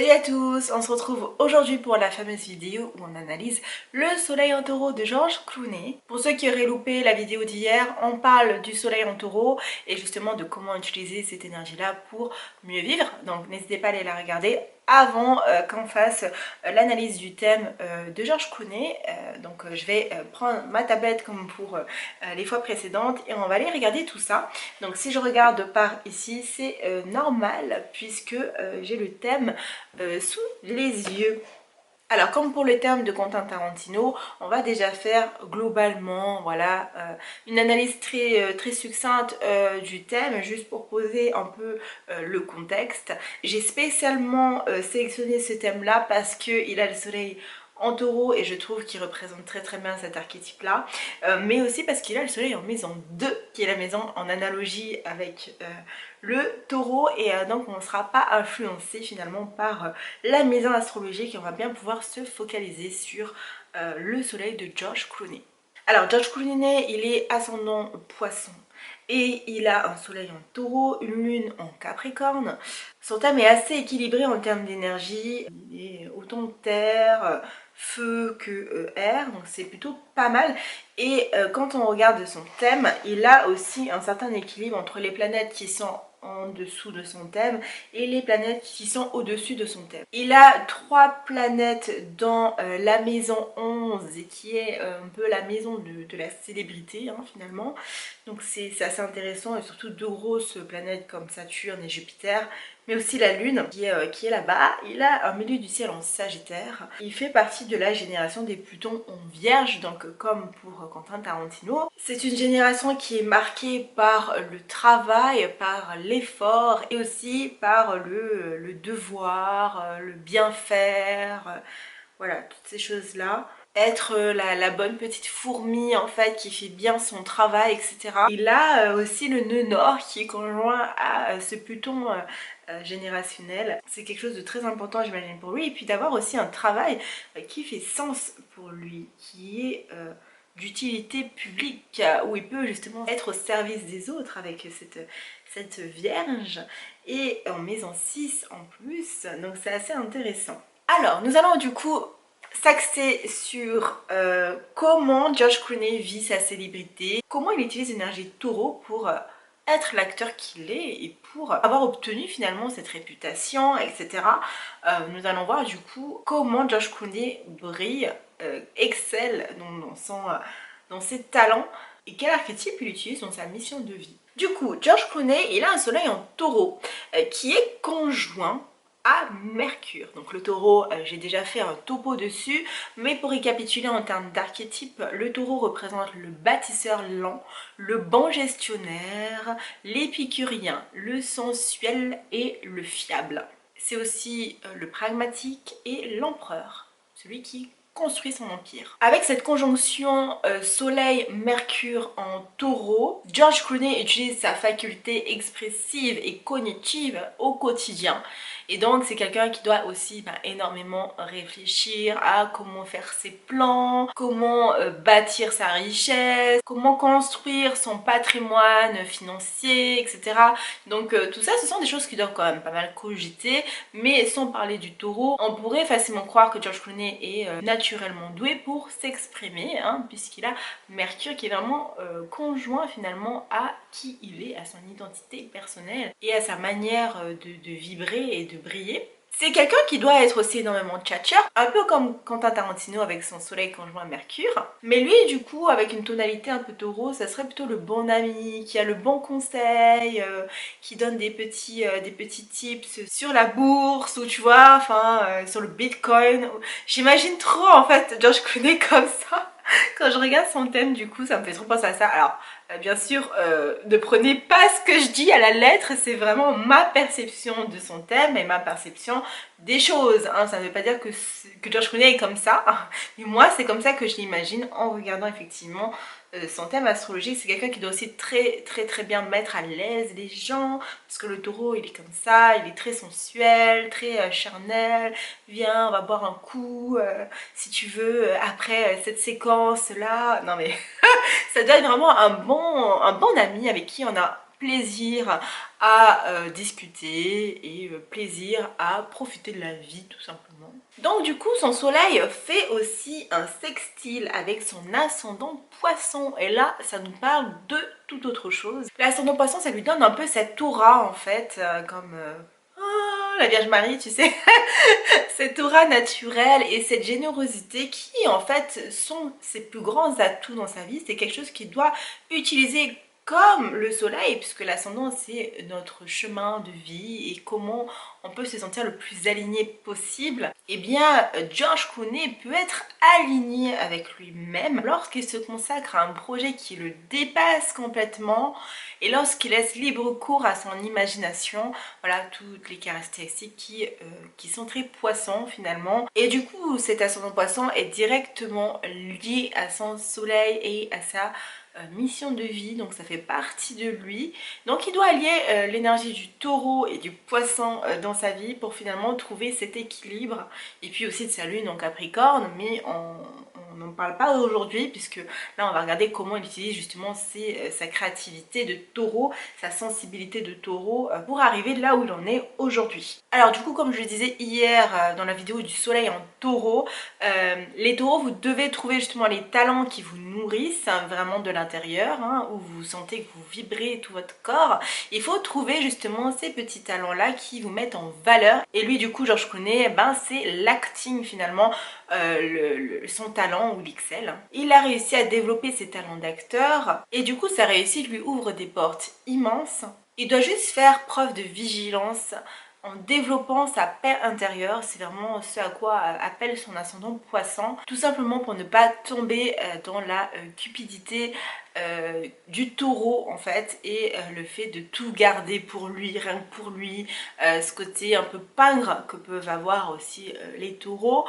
Salut à tous, on se retrouve aujourd'hui pour la fameuse vidéo où on analyse le soleil en taureau de George Clooney. Pour ceux qui auraient loupé la vidéo d'hier, on parle du soleil en taureau et justement de comment utiliser cette énergie-là pour mieux vivre. Donc n'hésitez pas à aller la regarder avant qu'on fasse l'analyse du thème de George Clooney. Je vais prendre ma tablette comme pour les fois précédentes et on va aller regarder tout ça. Donc si je regarde par ici, c'est normal puisque j'ai le thème sous les yeux. Alors comme pour le thème de Quentin Tarantino, on va déjà faire globalement voilà, une analyse très succincte du thème, juste pour poser un peu le contexte. J'ai spécialement sélectionné ce thème là parce qu'il a le soleil en taureau et je trouve qu'il représente très bien cet archétype là, mais aussi parce qu'il a le soleil en maison 2 qui est la maison en analogie avec le taureau et donc on ne sera pas influencé finalement par la maison astrologique et on va bien pouvoir se focaliser sur le soleil de George Clooney. Alors George Clooney, il est ascendant poisson et il a un soleil en taureau, une lune en capricorne. Son thème est assez équilibré en termes d'énergie, il est autant terre, feu que air, donc c'est plutôt pas mal. Et quand on regarde son thème, il a aussi un certain équilibre entre les planètes qui sont en dessous de son thème et les planètes qui sont au-dessus de son thème. Il a 3 planètes dans la maison 11 et qui est un peu la maison de la célébrité hein, finalement. Donc c'est assez intéressant et surtout 2 grosses planètes comme Saturne et Jupiter, mais aussi la Lune qui est là-bas. Il a un milieu du ciel en Sagittaire. Il fait partie de la génération des Plutons en Vierge, donc comme pour Quentin Tarantino. C'est une génération qui est marquée par le travail, par l'effort et aussi par le devoir, le bien faire, voilà, toutes ces choses-là. Être la bonne petite fourmi en fait qui fait bien son travail, etc. Il a aussi le nœud nord qui est conjoint à ce Pluton générationnel. C'est quelque chose de très important j'imagine pour lui. Et puis d'avoir aussi un travail qui fait sens pour lui, qui est d'utilité publique, où il peut justement être au service des autres avec cette vierge. Et en maison 6 en plus, donc c'est assez intéressant. Alors nous allons du coup s'axer sur comment George Clooney vit sa célébrité, comment il utilise l'énergie taureau pour être l'acteur qu'il est et pour avoir obtenu finalement cette réputation, etc. Nous allons voir du coup comment George Clooney brille, excelle dans ses talents et quel archétype il utilise dans sa mission de vie. Du coup, George Clooney, il a un soleil en taureau qui est conjoint à Mercure. Donc le taureau, j'ai déjà fait un topo dessus, mais pour récapituler en termes d'archétype, le taureau représente le bâtisseur lent, le bon gestionnaire, l'épicurien, le sensuel et le fiable. C'est aussi le pragmatique et l'empereur, celui qui construit son empire. Avec cette conjonction Soleil-Mercure en taureau, George Clooney utilise sa faculté expressive et cognitive au quotidien. Et donc c'est quelqu'un qui doit aussi énormément réfléchir à comment faire ses plans, comment bâtir sa richesse, comment construire son patrimoine financier, etc. Donc tout ça, ce sont des choses qui doivent quand même pas mal cogiter, mais sans parler du taureau, on pourrait facilement croire que George Clooney est naturellement doué pour s'exprimer, hein, puisqu'il a Mercure qui est vraiment conjoint finalement à qui il est, à son identité personnelle et à sa manière de vibrer et de briller. C'est quelqu'un qui doit être aussi énormément tchatcheur, un peu comme Quentin Tarantino avec son soleil conjoint Mercure. Mais lui, du coup, avec une tonalité un peu taureau, ça serait plutôt le bon ami, qui a le bon conseil, qui donne des petits tips sur la bourse, ou tu vois, enfin, sur le bitcoin. J'imagine trop, en fait, George Clooney comme ça. Quand je regarde son thème, du coup, ça me fait trop penser à ça. Alors, bien sûr, ne prenez pas ce que je dis à la lettre, c'est vraiment ma perception de son thème et ma perception des choses. Hein. Ça ne veut pas dire que George Clooney est comme ça, mais moi, c'est comme ça que je l'imagine en regardant effectivement son thème astrologique. C'est quelqu'un qui doit aussi très bien mettre à l'aise les gens, parce que le taureau, il est comme ça, il est très sensuel, très charnel. Viens, on va boire un coup, si tu veux, après cette séquence là. Non mais ça doit être vraiment un bon ami avec qui on a plaisir à discuter et plaisir à profiter de la vie tout simplement. Donc du coup son soleil fait aussi un sextile avec son ascendant poisson et là ça nous parle de toute autre chose. L'ascendant poisson ça lui donne un peu cette aura en fait comme la Vierge Marie tu sais cette aura naturelle et cette générosité qui en fait sont ses plus grands atouts dans sa vie. C'est quelque chose qu'il doit utiliser comme le soleil puisque l'ascendant c'est notre chemin de vie et comment on peut se sentir le plus aligné possible. Et bien George Clooney peut être aligné avec lui-même lorsqu'il se consacre à un projet qui le dépasse complètement et lorsqu'il laisse libre cours à son imagination. Voilà toutes les caractéristiques qui sont très poisson finalement. Et du coup cet ascendant poisson est directement lié à son soleil et à sa mission de vie, donc ça fait partie de lui. Donc il doit allier l'énergie du taureau et du poisson dans sa vie pour finalement trouver cet équilibre. Et puis aussi de sa lune en capricorne, mais on n'en parle pas aujourd'hui puisque là on va regarder comment il utilise justement sa créativité de taureau, sa sensibilité de taureau pour arriver là où il en est aujourd'hui. Alors du coup comme je le disais hier dans la vidéo du soleil en taureau, les taureaux vous devez trouver justement les talents qui vous nourrissent vraiment de l'intérieur, où vous sentez que vous vibrez tout votre corps. Il faut trouver justement ces petits talents là qui vous mettent en valeur et lui du coup George Clooney c'est l'acting finalement, son talent ou l'Excel. Il a réussi à développer ses talents d'acteur et du coup sa réussite lui ouvre des portes immenses. Il doit juste faire preuve de vigilance en développant sa paix intérieure. C'est vraiment ce à quoi appelle son ascendant poisson, tout simplement pour ne pas tomber dans la cupidité du taureau en fait et le fait de tout garder pour lui, rien que pour lui, ce côté un peu pingre que peuvent avoir aussi les taureaux.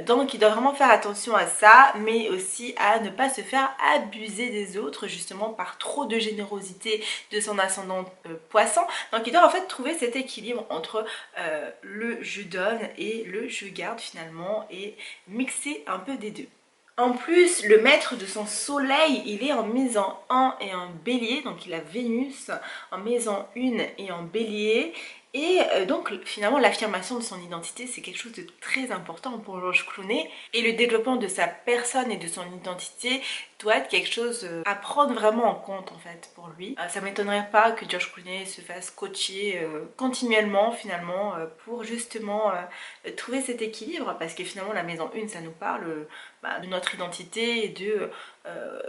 Donc il doit vraiment faire attention à ça, mais aussi à ne pas se faire abuser des autres justement par trop de générosité de son ascendant poisson. Donc il doit en fait trouver cet équilibre entre le je donne et le je garde finalement et mixer un peu des deux. En plus, le maître de son soleil, il est en maison 1 et en bélier, donc il a Vénus en maison 1 et en bélier. Et donc finalement l'affirmation de son identité c'est quelque chose de très important pour George Clooney et le développement de sa personne et de son identité doit être quelque chose à prendre vraiment en compte en fait pour lui. Ça m'étonnerait pas que George Clooney se fasse coacher continuellement finalement pour justement trouver cet équilibre parce que finalement la maison 1 ça nous parle de notre identité et de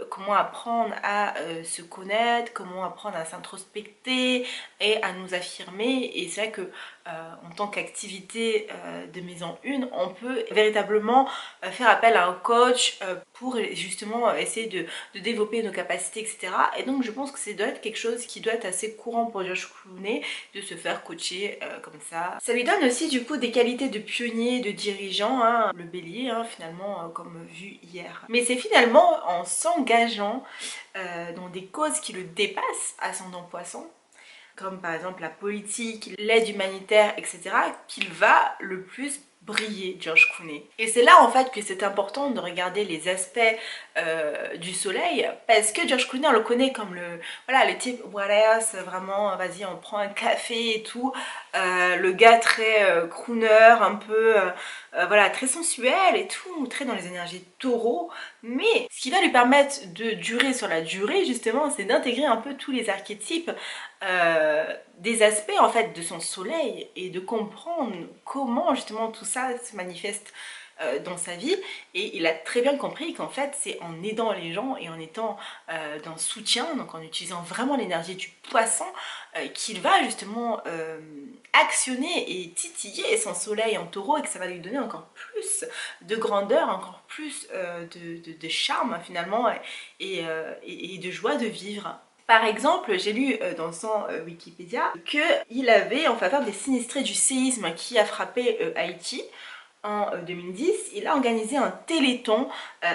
comment apprendre à se connaître, comment apprendre à s'introspecter et à nous affirmer. Et c'est vrai que en tant qu'activité de maison 1, on peut véritablement faire appel à un coach pour justement essayer de développer nos capacités, etc. Et donc je pense que ça doit être quelque chose qui doit être assez courant pour George Clooney de se faire coacher comme ça. Ça lui donne aussi du coup des qualités de pionnier, de dirigeant, le bélier finalement comme vu hier. Mais c'est finalement en s'engageant dans des causes qui le dépassent, ascendant poisson, comme par exemple la politique, l'aide humanitaire, etc., qu'il va le plus briller George Clooney. Et c'est là en fait que c'est important de regarder les aspects du soleil parce que George Clooney on le connaît comme le type what else, vraiment vas-y on prend un café et tout, le gars très crooner, un peu voilà très sensuel et tout, très dans les énergies taureau, mais ce qui va lui permettre de durer sur la durée justement c'est d'intégrer un peu tous les archétypes des aspects en fait de son soleil et de comprendre comment justement tout ça se manifeste dans sa vie. Et il a très bien compris qu'en fait c'est en aidant les gens et en étant dans le soutien, donc en utilisant vraiment l'énergie du poisson qu'il va justement actionner et titiller son soleil en taureau et que ça va lui donner encore plus de grandeur, encore plus de charme finalement et de joie de vivre. Par exemple, j'ai lu dans son Wikipédia qu'il avait en faveur des sinistrés du séisme qui a frappé Haïti en 2010, il a organisé un téléthon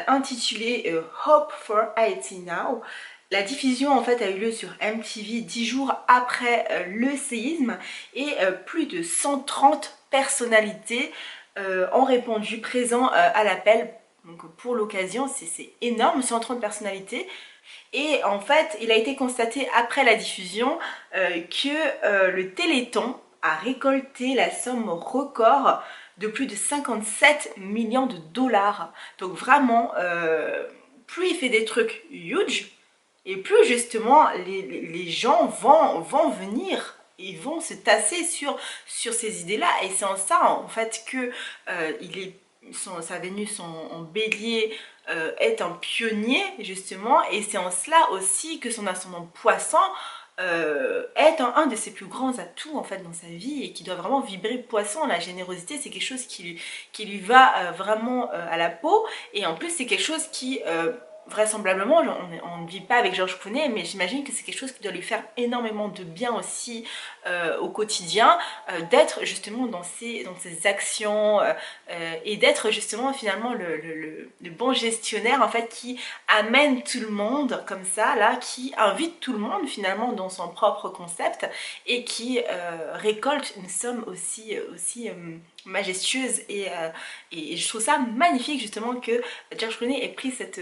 intitulé Hope for Haiti Now. La diffusion en fait a eu lieu sur MTV 10 jours après le séisme et plus de 130 personnalités ont répondu présents à l'appel. Donc pour l'occasion, c'est énorme, 130 personnalités. Et en fait, il a été constaté après la diffusion que le Téléthon a récolté la somme record de plus de 57 millions de dollars. Donc vraiment, plus il fait des trucs huge, et plus justement les gens vont venir, ils vont se tasser sur ces idées-là. Et c'est en ça en fait que sa Vénus en bélier est un pionnier justement, et c'est en cela aussi que son ascendant poisson est un de ses plus grands atouts en fait dans sa vie, et qui doit vraiment vibrer poisson. La générosité, c'est quelque chose qui lui va vraiment à la peau, et en plus c'est quelque chose qui vraisemblablement, on ne vit pas avec George Clooney, mais j'imagine que c'est quelque chose qui doit lui faire énormément de bien aussi au quotidien, d'être justement dans ses actions, et d'être justement finalement le bon gestionnaire en fait, qui amène tout le monde comme ça, là, qui invite tout le monde finalement dans son propre concept, et qui récolte une somme aussi majestueuse, et je trouve ça magnifique justement que George Clooney ait pris cette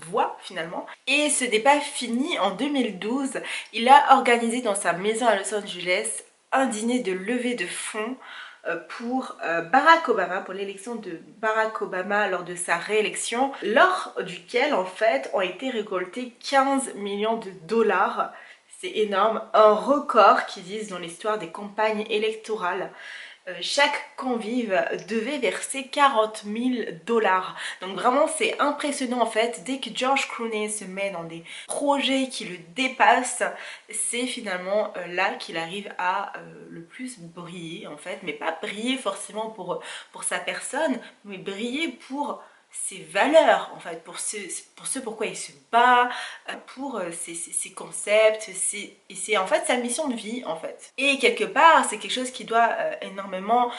voie finalement. Et ce n'est pas fini. En 2012, il a organisé dans sa maison à Los Angeles un dîner de levée de fonds pour Barack Obama, pour l'élection de Barack Obama lors de sa réélection, lors duquel en fait ont été récoltés 15 millions de dollars. C'est énorme, un record qu'ils disent dans l'histoire des campagnes électorales. Chaque convive devait verser 40 000 dollars. Donc vraiment c'est impressionnant en fait. Dès que George Clooney se met dans des projets qui le dépassent, c'est finalement là qu'il arrive à le plus briller en fait. Mais pas briller forcément pour sa personne, mais briller pour ses valeurs en fait, pour ce pourquoi il se bat, pour ses concepts, et c'est en fait sa mission de vie en fait. Et quelque part c'est quelque chose qui doit énormément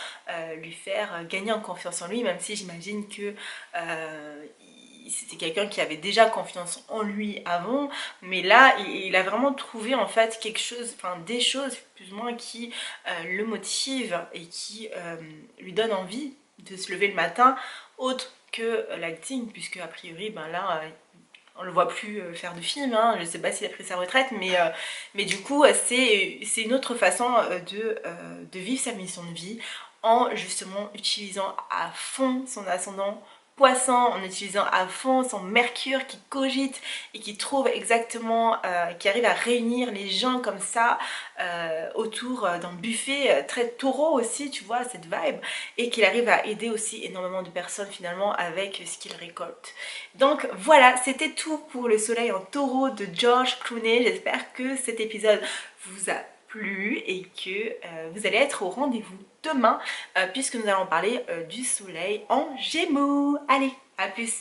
lui faire gagner en confiance en lui, même si j'imagine que c'était quelqu'un qui avait déjà confiance en lui avant, mais là il a vraiment trouvé en fait quelque chose, enfin des choses plus ou moins qui le motivent et qui lui donnent envie de se lever le matin, autre que l'acting, puisque a priori ben là on le voit plus faire de films, hein. Je sais pas s'il a pris sa retraite, mais du coup c'est une autre façon de vivre sa mission de vie, en justement utilisant à fond son ascendant poisson, en utilisant à fond son mercure qui cogite et qui trouve exactement, qui arrive à réunir les gens comme ça autour d'un buffet très taureau aussi, tu vois, cette vibe, et qu'il arrive à aider aussi énormément de personnes finalement avec ce qu'il récolte. Donc voilà, c'était tout pour le soleil en taureau de George Clooney. J'espère que cet épisode vous a plu et que vous allez être au rendez-vous demain puisque nous allons parler du soleil en Gémeaux. Allez, à plus!